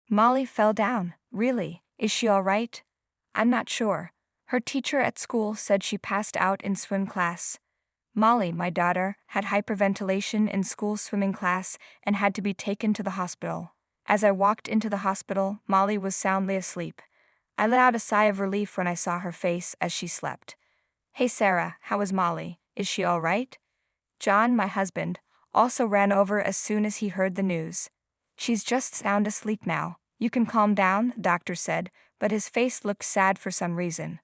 Molly fell down. Really? Is she all right? I'm not sure. Her teacher at school said she passed out in swim class. Molly, my daughter, had hyperventilation in school swimming class and had to be taken to the hospital. As I walked into the hospital, Molly was soundly asleep. I let out a sigh of relief when I saw her face as she slept. Hey Sarah, how is Molly? Is she all right? John, my husband, also ran over as soon as he heard the news. She's just sound asleep now. You can calm down, the doctor said, but his face looked sad for some reason.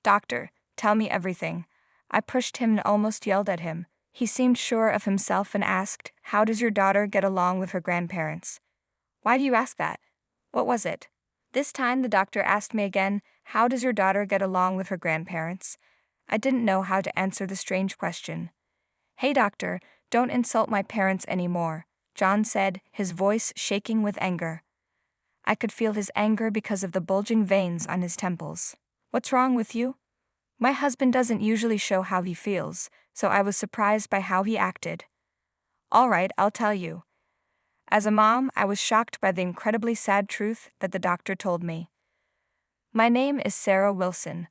Doctor, tell me everything. I pushed him and almost yelled at him. He seemed sure of himself and asked, How does your daughter get along with her grandparents? Why do you ask that? What was it? This time the doctor asked me again, How does your daughter get along with her grandparents? I didn't know how to answer the strange question. Hey doctor, don't insult my parents anymore, John said, his voice shaking with anger. I could feel his anger because of the bulging veins on his temples. What's wrong with you? My husband doesn't usually show how he feels, so I was surprised by how he acted. All right, I'll tell you. As a mom, I was shocked by the incredibly sad truth that the doctor told me. My name is Sarah Wilson.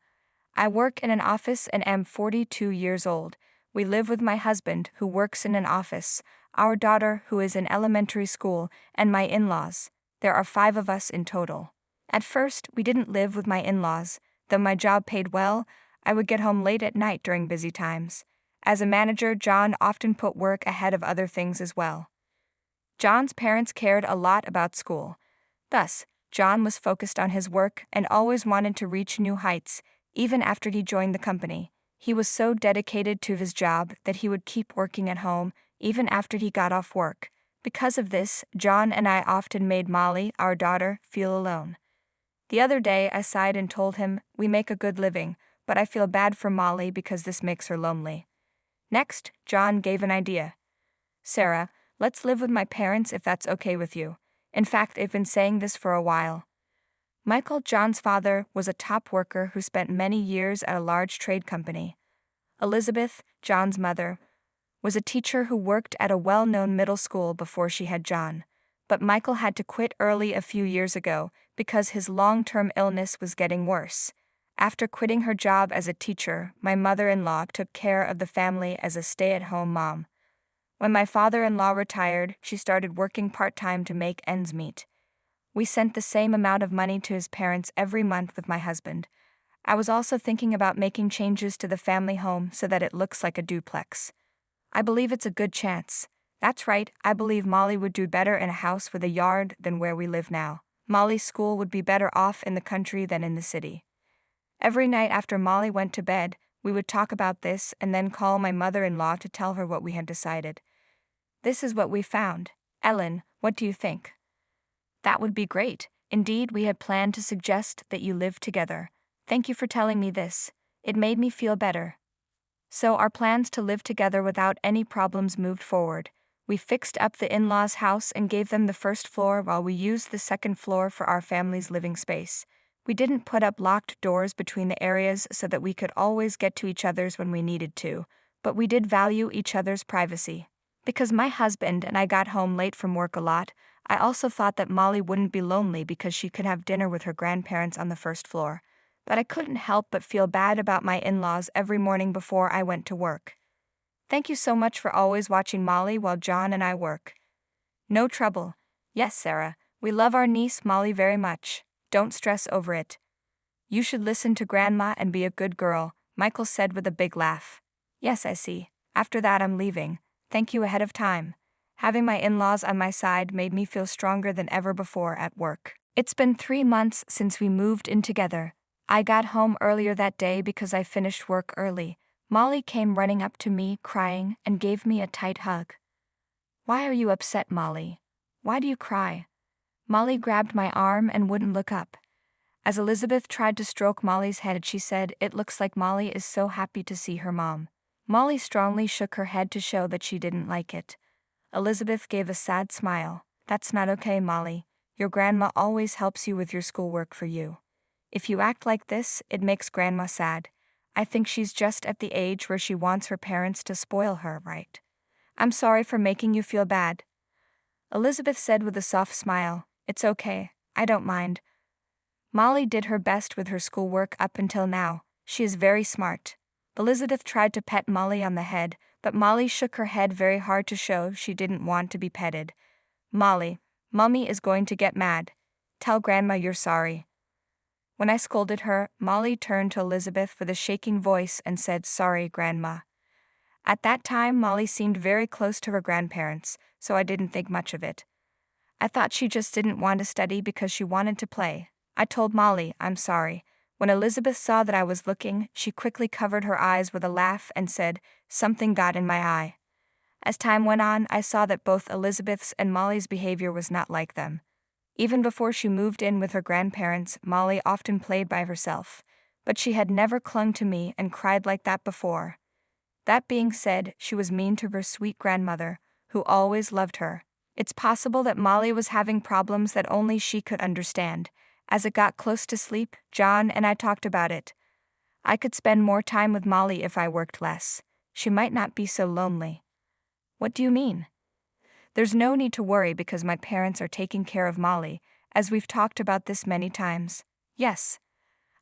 I work in an office and am 42 years old. We live with my husband, who works in an office, our daughter, who is in elementary school, and my in-laws. There are 5 of us in total. At first, we didn't live with my in-laws. Though my job paid well, I would get home late at night during busy times. As a manager, John often put work ahead of other things as well. John's parents cared a lot about school. Thus, John was focused on his work and always wanted to reach new heights, even after he joined the company. He was so dedicated to his job that he would keep working at home, even after he got off work. Because of this, John and I often made Molly, our daughter, feel alone. The other day, I sighed and told him, We make a good living, but I feel bad for Molly because this makes her lonely. Next, John gave an idea. Sarah, let's live with my parents if that's okay with you. In fact, they've been saying this for a while. Michael, John's father, was a top worker who spent many years at a large trade company. Elizabeth, John's mother, was a teacher who worked at a well-known middle school before she had John. But Michael had to quit early a few years ago because his long-term illness was getting worse. After quitting her job as a teacher, my mother-in-law took care of the family as a stay-at-home mom. When my father-in-law retired, she started working part-time to make ends meet. We sent the same amount of money to his parents every month with my husband. I was also thinking about making changes to the family home so that it looks like a duplex. I believe it's a good chance. That's right, I believe Molly would do better in a house with a yard than where we live now. Molly's school would be better off in the country than in the city. Every night after Molly went to bed, we would talk about this and then call my mother-in-law to tell her what we had decided. This is what we found. Ellen, what do you think? That would be great. Indeed, we had planned to suggest that you live together. Thank you for telling me this. It made me feel better. So our plans to live together without any problems moved forward. We fixed up the in-laws' house and gave them the first floor while we used the second floor for our family's living space. We didn't put up locked doors between the areas so that we could always get to each other's when we needed to, but we did value each other's privacy. Because my husband and I got home late from work a lot, I also thought that Molly wouldn't be lonely because she could have dinner with her grandparents on the first floor. But I couldn't help but feel bad about my in-laws every morning before I went to work. Thank you so much for always watching Molly while John and I work. No trouble. Yes, Sarah, we love our niece Molly very much. Don't stress over it. You should listen to Grandma and be a good girl, Michael said with a big laugh. Yes, I see. After that I'm leaving. Thank you ahead of time. Having my in-laws on my side made me feel stronger than ever before at work. It's been 3 months since we moved in together. I got home earlier that day because I finished work early. Molly came running up to me, crying, and gave me a tight hug. Why are you upset, Molly? Why do you cry? Molly grabbed my arm and wouldn't look up. As Elizabeth tried to stroke Molly's head, she said, It looks like Molly is so happy to see her mom. Molly strongly shook her head to show that she didn't like it. Elizabeth gave a sad smile. That's not okay, Molly. Your grandma always helps you with your schoolwork for you. If you act like this, it makes Grandma sad. I think she's just at the age where she wants her parents to spoil her, right? I'm sorry for making you feel bad. Elizabeth said with a soft smile, It's okay. I don't mind. Molly did her best with her schoolwork up until now. She is very smart. Elizabeth tried to pet Molly on the head, but Molly shook her head very hard to show she didn't want to be petted. Molly, Mummy is going to get mad. Tell Grandma you're sorry. When I scolded her, Molly turned to Elizabeth with a shaking voice and said, "Sorry, Grandma." At that time, Molly seemed very close to her grandparents, so I didn't think much of it. I thought she just didn't want to study because she wanted to play. I told Molly, "I'm sorry." When Elizabeth saw that I was looking, she quickly covered her eyes with a laugh and said, "Something got in my eye." As time went on, I saw that both Elizabeth's and Molly's behavior was not like them. Even before she moved in with her grandparents, Molly often played by herself, but she had never clung to me and cried like that before. That being said, she was mean to her sweet grandmother, who always loved her. It's possible that Molly was having problems that only she could understand. As it got close to sleep, John and I talked about it. I could spend more time with Molly if I worked less. She might not be so lonely. What do you mean? There's no need to worry because my parents are taking care of Molly, as we've talked about this many times. Yes,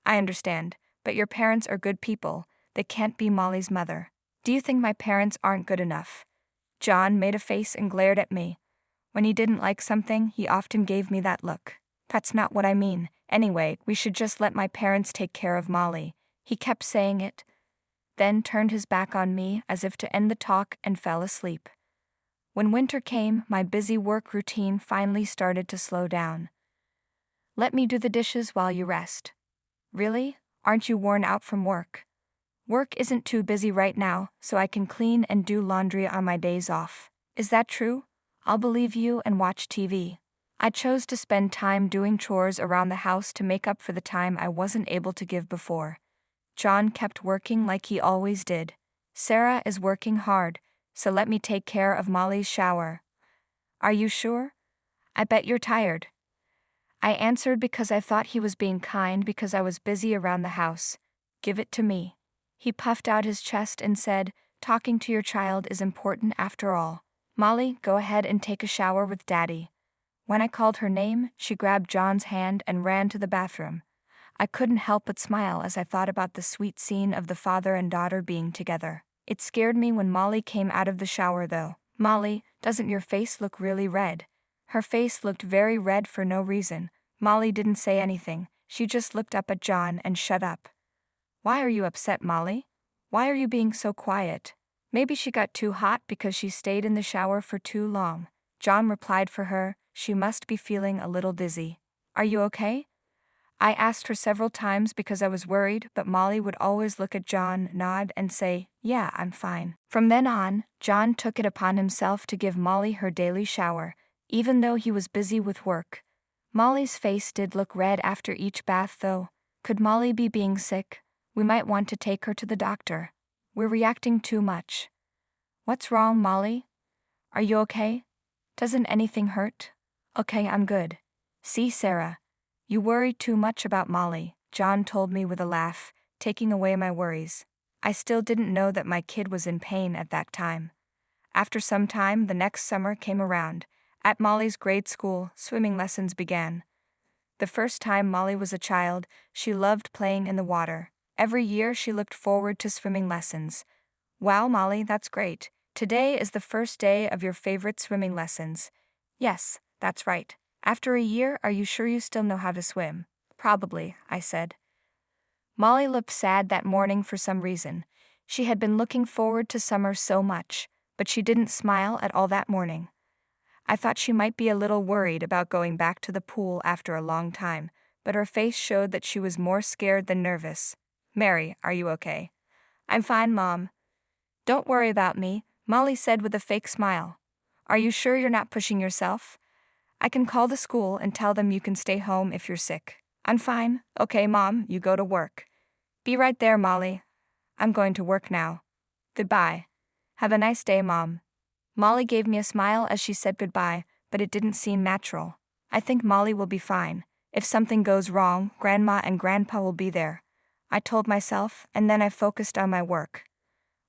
I understand, but your parents are good people. They can't be Molly's mother. Do you think my parents aren't good enough? John made a face and glared at me. When he didn't like something, he often gave me that look. That's not what I mean. Anyway, we should just let my parents take care of Molly. He kept saying it, then turned his back on me as if to end the talk and fell asleep. When winter came, my busy work routine finally started to slow down. Let me do the dishes while you rest. Really? Aren't you worn out from work? Work isn't too busy right now, so I can clean and do laundry on my days off. Is that true? I'll believe you and watch TV. I chose to spend time doing chores around the house to make up for the time I wasn't able to give before. John kept working like he always did. Sarah is working hard, so let me take care of Molly's shower. Are you sure? I bet you're tired. I answered because I thought he was being kind because I was busy around the house. Give it to me. He puffed out his chest and said, "Talking to your child is important after all. Molly, go ahead and take a shower with Daddy." When I called her name, she grabbed John's hand and ran to the bathroom. I couldn't help but smile as I thought about the sweet scene of the father and daughter being together. It scared me when Molly came out of the shower though. "Molly, doesn't your face look really red?" Her face looked very red for no reason. Molly didn't say anything, she just looked up at John and shut up. "Why are you upset, Molly? Why are you being so quiet?" "Maybe she got too hot because she stayed in the shower for too long." John replied for her, "She must be feeling a little dizzy. Are you okay?" I asked her several times because I was worried, but Molly would always look at John, nod, and say, "Yeah, I'm fine." From then on, John took it upon himself to give Molly her daily shower, even though he was busy with work. Molly's face did look red after each bath though. Could Molly be being sick? We might want to take her to the doctor. We're reacting too much. What's wrong, Molly? Are you okay? Doesn't anything hurt? Okay, I'm good. See, Sarah. You worry too much about Molly, John told me with a laugh, taking away my worries. I still didn't know that my kid was in pain at that time. After some time, the next summer came around. At Molly's grade school, swimming lessons began. The first time Molly was a child, she loved playing in the water. Every year she looked forward to swimming lessons. "Wow, Molly, that's great. Today is the first day of your favorite swimming lessons." "Yes, that's right. After a year, are you sure you still know how to swim?" "Probably," I said. Molly looked sad that morning for some reason. She had been looking forward to summer so much, but she didn't smile at all that morning. I thought she might be a little worried about going back to the pool after a long time, but her face showed that she was more scared than nervous. "Mary, are you okay?" "I'm fine, Mom." "Don't worry about me," Molly said with a fake smile. "Are you sure you're not pushing yourself? I can call the school and tell them you can stay home if you're sick." "I'm fine." "Okay, Mom, you go to work." "Be right there, Molly. I'm going to work now. Goodbye. Have a nice day, Mom." Molly gave me a smile as she said goodbye, but it didn't seem natural. I think Molly will be fine. If something goes wrong, Grandma and Grandpa will be there, I told myself, and then I focused on my work.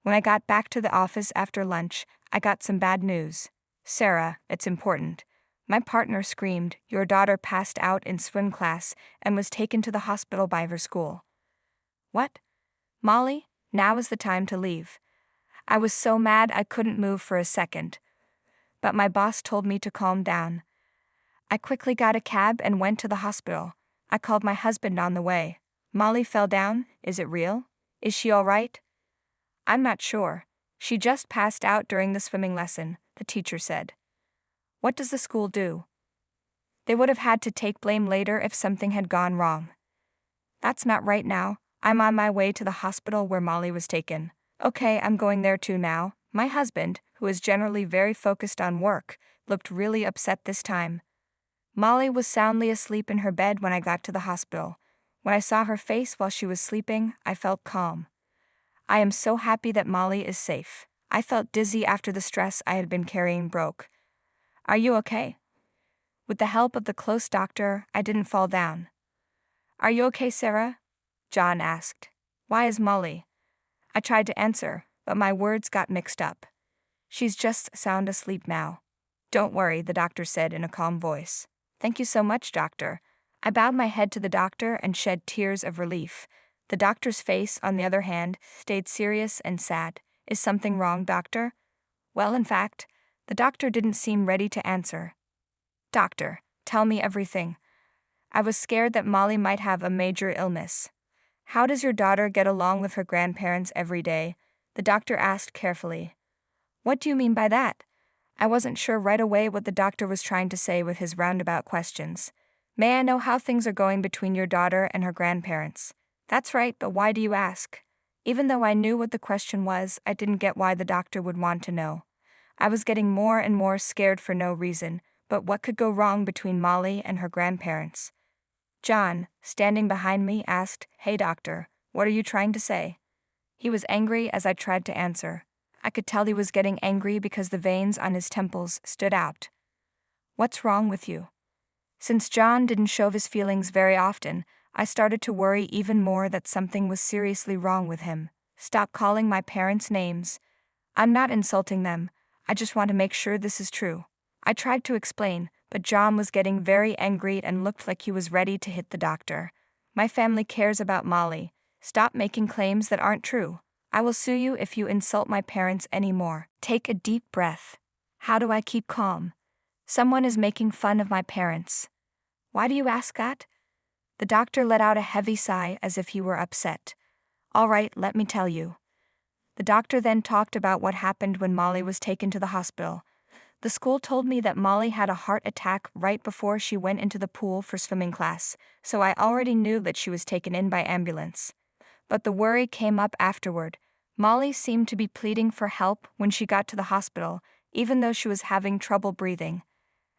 When I got back to the office after lunch, I got some bad news. "Sarah, it's important. My partner screamed, "Your daughter passed out in swim class and was taken to the hospital by her school." What? Molly, now is the time to leave. I was so mad I couldn't move for a second. But my boss told me to calm down. I quickly got a cab and went to the hospital. I called my husband on the way. "Molly fell down, is it real? Is she all right?" "I'm not sure. She just passed out during the swimming lesson," the teacher said. "What does the school do?" "They would have had to take blame later if something had gone wrong." "That's not right now. I'm on my way to the hospital where Molly was taken." "Okay, I'm going there too now." My husband, who is generally very focused on work, looked really upset this time. Molly was soundly asleep in her bed when I got to the hospital. When I saw her face while she was sleeping, I felt calm. I am so happy that Molly is safe. I felt dizzy after the stress I had been carrying broke. "Are you okay?" With the help of the close doctor, I didn't fall down. "Are you okay, Sarah?" John asked. "Why is Molly?" I tried to answer, but my words got mixed up. "She's just sound asleep now." "Don't worry," the doctor said in a calm voice. "Thank you so much, doctor." I bowed my head to the doctor and shed tears of relief. The doctor's face, on the other hand, stayed serious and sad. "Is something wrong, doctor?" Well, in fact, the doctor didn't seem ready to answer. "Doctor, tell me everything." I was scared that Molly might have a major illness. "How does your daughter get along with her grandparents every day?" the doctor asked carefully. "What do you mean by that?" I wasn't sure right away what the doctor was trying to say with his roundabout questions. "May I know how things are going between your daughter and her grandparents?" "That's right, but why do you ask?" Even though I knew what the question was, I didn't get why the doctor would want to know. I was getting more and more scared for no reason, but what could go wrong between Molly and her grandparents? John, standing behind me, asked, "Hey doctor, what are you trying to say?" He was angry as I tried to answer. I could tell he was getting angry because the veins on his temples stood out. "What's wrong with you?" Since John didn't show his feelings very often, I started to worry even more that something was seriously wrong with him. "Stop calling my parents names. I'm not insulting them. I just want to make sure this is true." I tried to explain, but John was getting very angry and looked like he was ready to hit the doctor. "My family cares about Molly. Stop making claims that aren't true. I will sue you if you insult my parents anymore." Take a deep breath. How do I keep calm? Someone is making fun of my parents. Why do you ask that? The doctor let out a heavy sigh as if he were upset. "All right, let me tell you." The doctor then talked about what happened when Molly was taken to the hospital. "The school told me that Molly had a heart attack right before she went into the pool for swimming class, so I already knew that she was taken in by ambulance. But the worry came up afterward. Molly seemed to be pleading for help when she got to the hospital, even though she was having trouble breathing.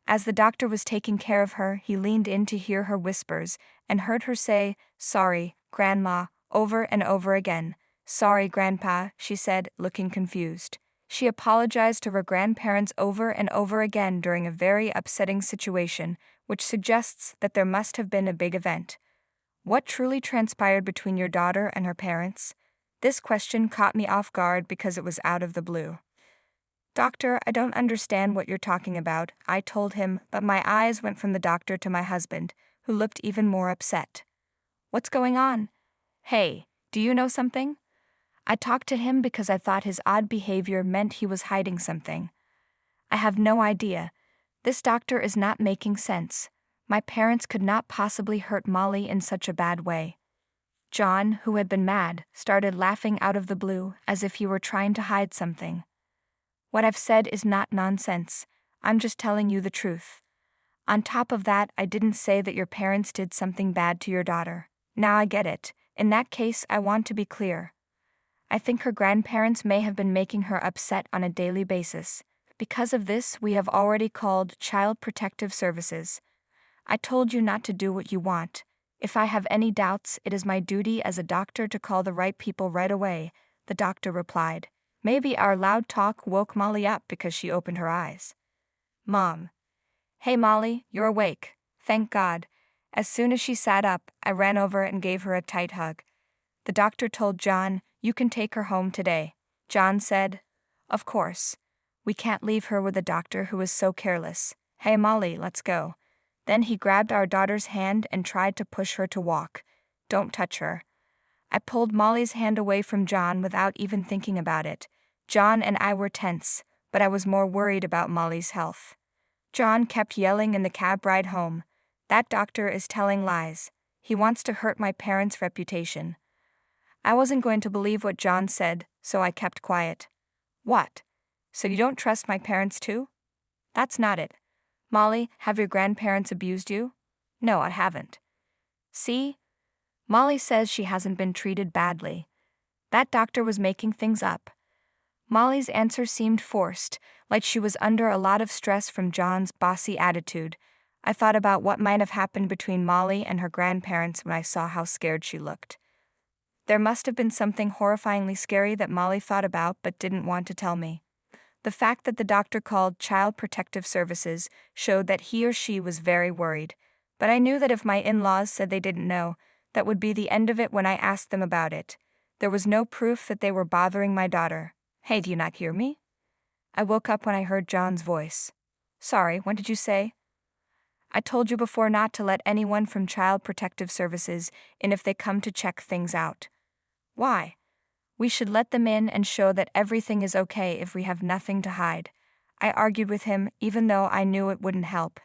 As the doctor was taking care of her, he leaned in to hear her whispers and heard her say, 'Sorry, Grandma,' over and over again. 'Sorry, Grandpa,' she said, looking confused. She apologized to her grandparents over and over again during a very upsetting situation, which suggests that there must have been a big event. What truly transpired between your daughter and her parents? This question caught me off guard because it was out of the blue. "Doctor, I don't understand what you're talking about," I told him, but my eyes went from the doctor to my husband, who looked even more upset. "What's going on? Hey, do you know something?" I talked to him because I thought his odd behavior meant he was hiding something. "I have no idea. This doctor is not making sense. My parents could not possibly hurt Molly in such a bad way." John, who had been mad, started laughing out of the blue as if he were trying to hide something. "What I've said is not nonsense. I'm just telling you the truth. On top of that, I didn't say that your parents did something bad to your daughter. Now I get it. In that case, I want to be clear. I think her grandparents may have been making her upset on a daily basis. Because of this, we have already called Child Protective Services. I told you not to do what you want. If I have any doubts, it is my duty as a doctor to call the right people right away," the doctor replied. Maybe our loud talk woke Molly up because she opened her eyes. "Mom." "Hey Molly, you're awake. Thank God." As soon as she sat up, I ran over and gave her a tight hug. The doctor told John, "You can take her home today." John said, "Of course. We can't leave her with a doctor who is so careless." "Hey Molly, let's go." Then he grabbed our daughter's hand and tried to push her to walk. "Don't touch her." I pulled Molly's hand away from John without even thinking about it. John and I were tense, but I was more worried about Molly's health. John kept yelling in the cab ride home, "That doctor is telling lies. He wants to hurt my parents' reputation." I wasn't going to believe what John said, so I kept quiet. "What? So you don't trust my parents too?" "That's not it. Molly, have your grandparents abused you?" "No, I haven't." "See? Molly says she hasn't been treated badly. That doctor was making things up." Molly's answer seemed forced, like she was under a lot of stress from John's bossy attitude. I thought about what might have happened between Molly and her grandparents when I saw how scared she looked. There must have been something horrifyingly scary that Molly thought about but didn't want to tell me. The fact that the doctor called Child Protective Services showed that he or she was very worried, but I knew that if my in-laws said they didn't know, that would be the end of it when I asked them about it. There was no proof that they were bothering my daughter. "Hey, do you not hear me?" I woke up when I heard John's voice. "Sorry, what did you say?" "I told you before not to let anyone from Child Protective Services in if they come to check things out." "Why?" "We should let them in and show that everything is okay if we have nothing to hide." I argued with him, even though I knew it wouldn't help.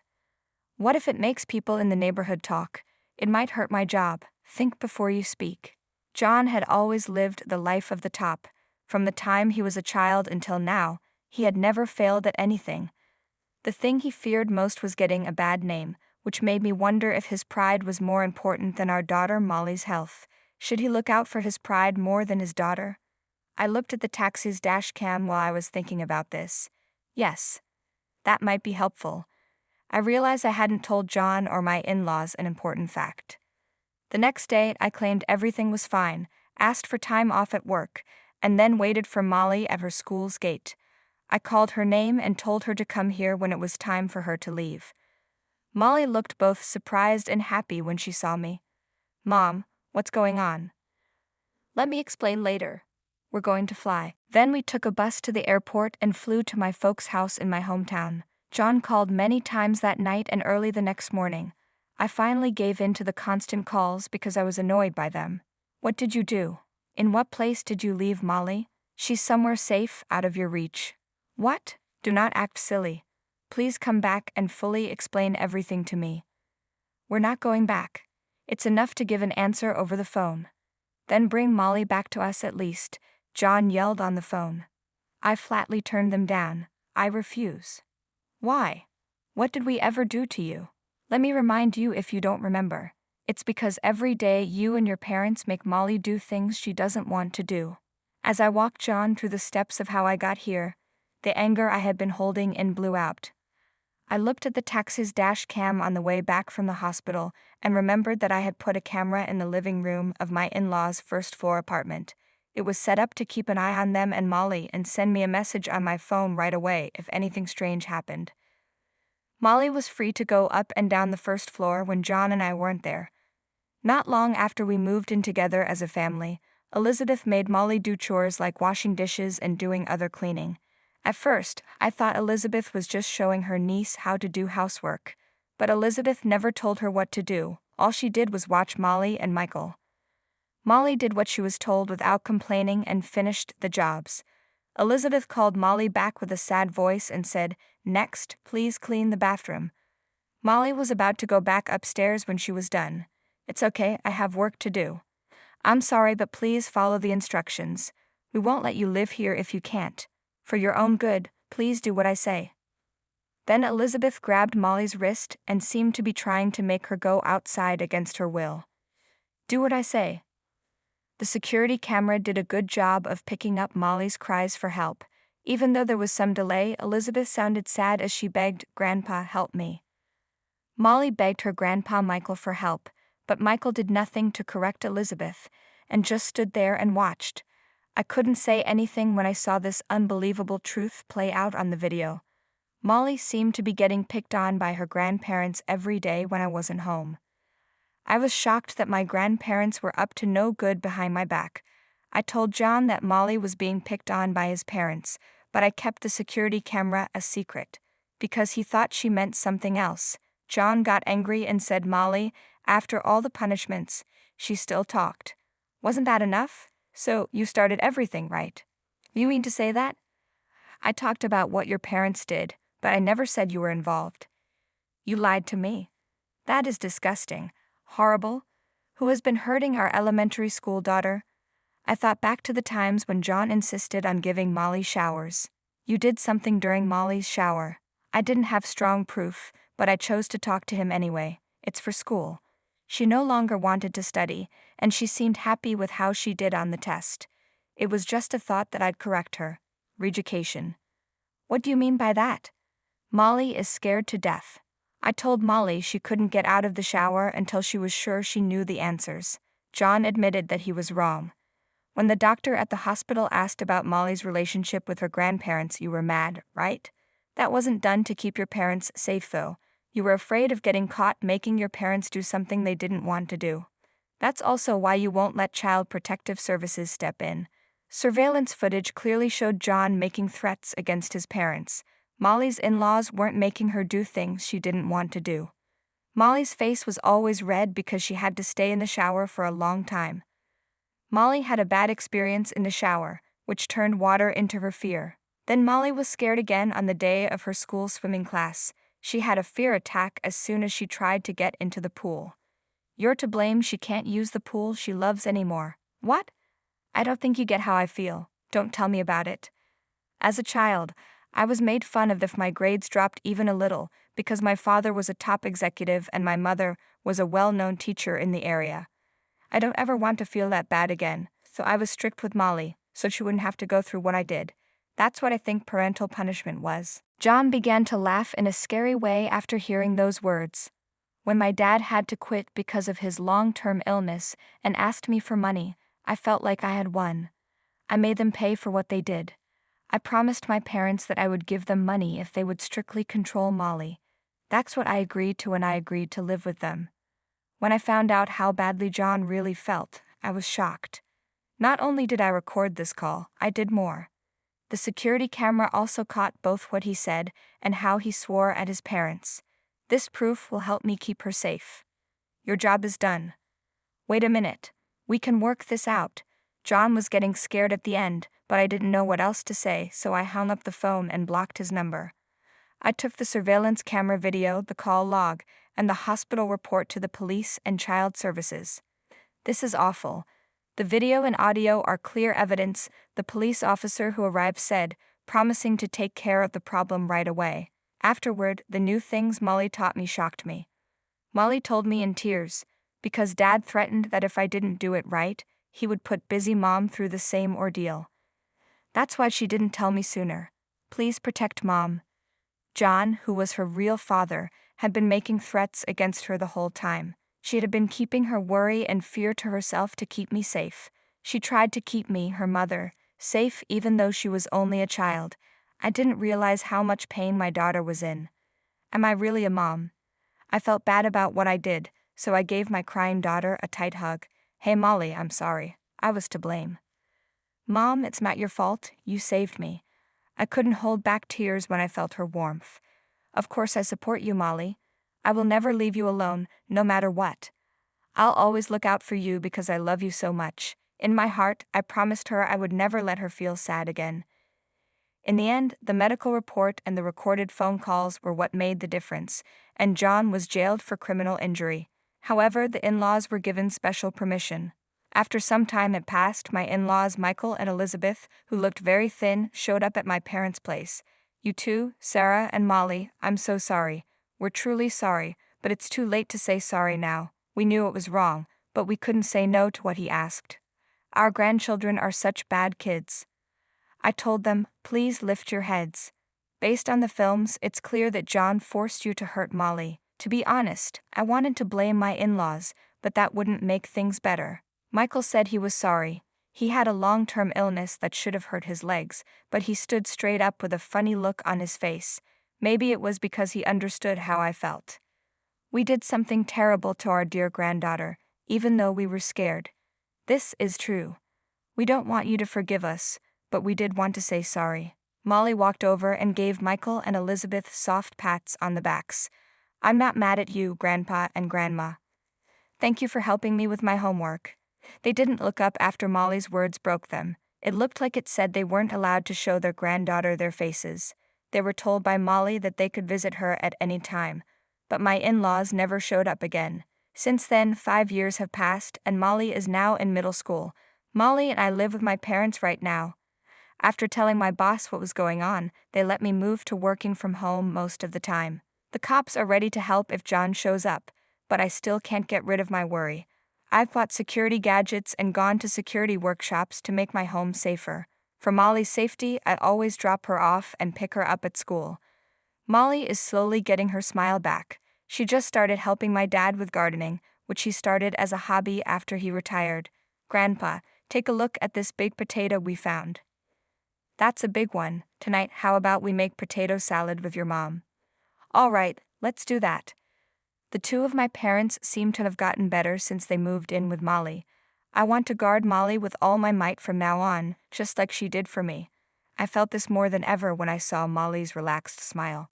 "What if it makes people in the neighborhood talk? It might hurt my job. Think before you speak." John had always lived the life of the top. From the time he was a child until now, he had never failed at anything. The thing he feared most was getting a bad name, which made me wonder if his pride was more important than our daughter Molly's health. Should he look out for his pride more than his daughter? I looked at the taxi's dash cam while I was thinking about this. Yes, that might be helpful. I realized I hadn't told John or my in-laws an important fact. The next day, I claimed everything was fine, asked for time off at work, and then waited for Molly at her school's gate. I called her name and told her to come here when it was time for her to leave. Molly looked both surprised and happy when she saw me. "Mom, what's going on?" "Let me explain later. We're going to fly." Then we took a bus to the airport and flew to my folks' house in my hometown. John called many times that night and early the next morning. I finally gave in to the constant calls because I was annoyed by them. "What did you do? In what place did you leave Molly? She's somewhere safe, out of your reach." "What? Do not act silly. Please come back and fully explain everything to me." "We're not going back. It's enough to give an answer over the phone." "Then bring Molly back to us at least," John yelled on the phone. I flatly turned them down. "I refuse." "Why? What did we ever do to you?" "Let me remind you if you don't remember. It's because every day you and your parents make Molly do things she doesn't want to do." As I walked John through the steps of how I got here, the anger I had been holding in blew out. I looked at the taxi's dash cam on the way back from the hospital and remembered that I had put a camera in the living room of my in-laws' first-floor apartment. It was set up to keep an eye on them and Molly and send me a message on my phone right away if anything strange happened. Molly was free to go up and down the first floor when John and I weren't there. Not long after we moved in together as a family, Elizabeth made Molly do chores like washing dishes and doing other cleaning. At first, I thought Elizabeth was just showing her niece how to do housework. But Elizabeth never told her what to do. All she did was watch Molly and Michael. Molly did what she was told without complaining and finished the jobs. Elizabeth called Molly back with a sad voice and said, "Next, please clean the bathroom." Molly was about to go back upstairs when she was done. "It's okay, I have work to do." "I'm sorry, but please follow the instructions. We won't let you live here if you can't. For your own good, please do what I say." Then Elizabeth grabbed Molly's wrist and seemed to be trying to make her go outside against her will. "Do what I say." The security camera did a good job of picking up Molly's cries for help. Even though there was some delay, Elizabeth sounded sad as she begged, "Grandpa, help me." Molly begged her grandpa Michael for help, but Michael did nothing to correct Elizabeth, and just stood there and watched. I couldn't say anything when I saw this unbelievable truth play out on the video. Molly seemed to be getting picked on by her grandparents every day when I wasn't home. I was shocked that my grandparents were up to no good behind my back. I told John that Molly was being picked on by his parents, but I kept the security camera a secret. because he thought she meant something else. John got angry and said, "Molly, after all the punishments, she still talked. Wasn't that enough? So you started everything, right? You mean to say that? I talked about what your parents did, but I never said you were involved. You lied to me. That is disgusting. Horrible. Who has been hurting our elementary school daughter?" I thought back to the times when John insisted on giving Molly showers. You did something during Molly's shower. I didn't have strong proof, but I chose to talk to him anyway. It's for school. She no longer wanted to study, and she seemed happy with how she did on the test. It was just a thought that I'd correct her. Reeducation. What do you mean by that? Molly is scared to death. I told Molly she couldn't get out of the shower until she was sure she knew the answers. John admitted that he was wrong. When the doctor at the hospital asked about Molly's relationship with her grandparents, you were mad, right? That wasn't done to keep your parents safe, though. You were afraid of getting caught making your parents do something they didn't want to do. That's also why you won't let Child Protective Services step in. Surveillance footage clearly showed John making threats against his parents. Molly's in-laws weren't making her do things she didn't want to do. Molly's face was always red because she had to stay in the shower for a long time. Molly had a bad experience in the shower, which turned water into her fear. Then Molly was scared again on the day of her school swimming class. She had a fear attack as soon as she tried to get into the pool. You're to blame, she can't use the pool she loves anymore. What? I don't think you get how I feel. Don't tell me about it. As a child, I was made fun of if my grades dropped even a little, because my father was a top executive and my mother was a well-known teacher in the area. I don't ever want to feel that bad again, so I was strict with Molly, so she wouldn't have to go through what I did. That's what I think parental punishment was. John began to laugh in a scary way after hearing those words. When my dad had to quit because of his long-term illness and asked me for money, I felt like I had won. I made them pay for what they did. I promised my parents that I would give them money if they would strictly control Molly. That's what I agreed to when I agreed to live with them. When I found out how badly John really felt, I was shocked. Not only did I record this call, I did more. The security camera also caught both what he said and how he swore at his parents. This proof will help me keep her safe. Your job is done. Wait a minute. We can work this out. John was getting scared at the end, but I didn't know what else to say, so I hung up the phone and blocked his number. I took the surveillance camera video, the call log, and the hospital report to the police and child services. This is awful. The video and audio are clear evidence, the police officer who arrived said, promising to take care of the problem right away. Afterward, the new things Molly taught me shocked me. Molly told me in tears, because Dad threatened that if I didn't do it right, he would put busy Mom through the same ordeal. That's why she didn't tell me sooner. Please protect Mom. John, who was her real father, had been making threats against her the whole time. She had been keeping her worry and fear to herself to keep me safe. She tried to keep me, her mother, safe even though she was only a child. I didn't realize how much pain my daughter was in. Am I really a mom? I felt bad about what I did, so I gave my crying daughter a tight hug. Hey Molly, I'm sorry. I was to blame. Mom, it's not your fault. You saved me. I couldn't hold back tears when I felt her warmth. Of course I support you, Molly. I will never leave you alone, no matter what. I'll always look out for you because I love you so much. In my heart, I promised her I would never let her feel sad again. In the end, the medical report and the recorded phone calls were what made the difference, and John was jailed for criminal injury. However, the in-laws were given special permission. After some time had passed, my in-laws Michael and Elizabeth, who looked very thin, showed up at my parents' place. You two, Sarah and Molly, I'm so sorry. We're truly sorry, but it's too late to say sorry now. We knew it was wrong, but we couldn't say no to what he asked. Our grandchildren are such bad kids. I told them, please lift your heads. Based on the films, it's clear that John forced you to hurt Molly. To be honest, I wanted to blame my in-laws, but that wouldn't make things better. Michael said he was sorry. He had a long-term illness that should have hurt his legs, but he stood straight up with a funny look on his face. Maybe it was because he understood how I felt. We did something terrible to our dear granddaughter, even though we were scared. This is true. We don't want you to forgive us, but we did want to say sorry. Molly walked over and gave Michael and Elizabeth soft pats on the backs. I'm not mad at you, Grandpa and Grandma. Thank you for helping me with my homework. They didn't look up after Molly's words broke them. It looked like it said they weren't allowed to show their granddaughter their faces. They were told by Molly that they could visit her at any time. But my in-laws never showed up again. Since then, 5 years have passed, and Molly is now in middle school. Molly and I live with my parents right now. After telling my boss what was going on, they let me move to working from home most of the time. The cops are ready to help if John shows up, but I still can't get rid of my worry. I've bought security gadgets and gone to security workshops to make my home safer. For Molly's safety, I always drop her off and pick her up at school. Molly is slowly getting her smile back. She just started helping my dad with gardening, which he started as a hobby after he retired. Grandpa, take a look at this big potato we found. That's a big one. Tonight, how about we make potato salad with your mom? All right, let's do that. The two of my parents seem to have gotten better since they moved in with Molly. I want to guard Molly with all my might from now on, just like she did for me. I felt this more than ever when I saw Molly's relaxed smile.